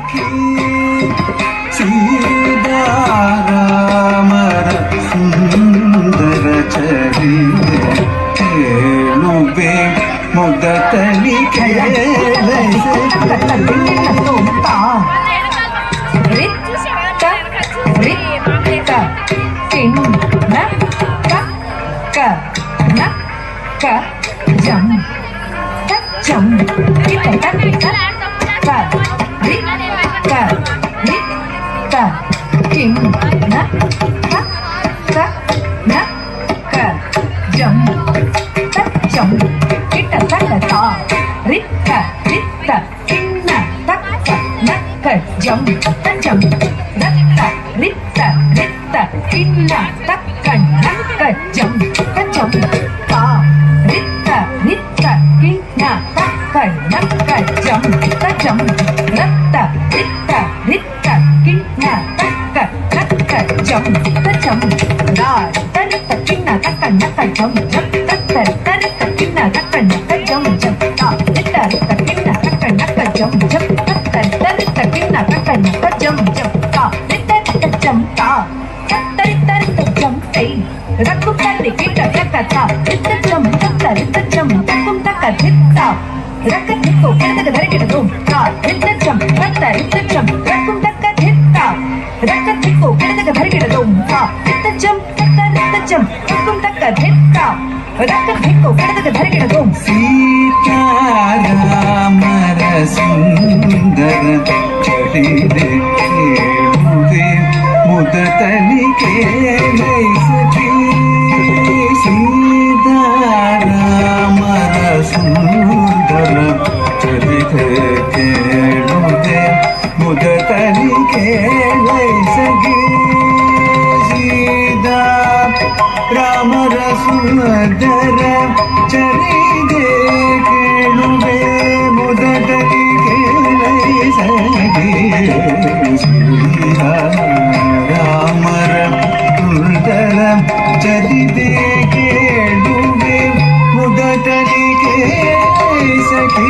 ಸಖಿ ಸೀತಾರಾಮರ ಸುಂದರ ಚರಿತೆ ಕೇಳುವೆ ಮುದತಲಿ ಸೀತಾರಾಮರ ಸುಂದರ ಚರಿತೆ ಕೇಳುವೆ ಮುದತಲಿ ಸಖಿ ಸೀತಾರಾಮರ ಸುಂದರ ಚರಿತೆ ಕೇಳುವೆ ಮುದತಲಿ ಸಖಿ Sita ರಾಮರ ಸುಂದರ ಚರಿತೆ ಕೇಳುವೆ ಮುದತಲಿ ಸಖಿ ರಾಮರ ಸುಂದರ ಚರಿತೆ ಕೇಳುವೆ ಮುದತಲಿ ಸಖಿ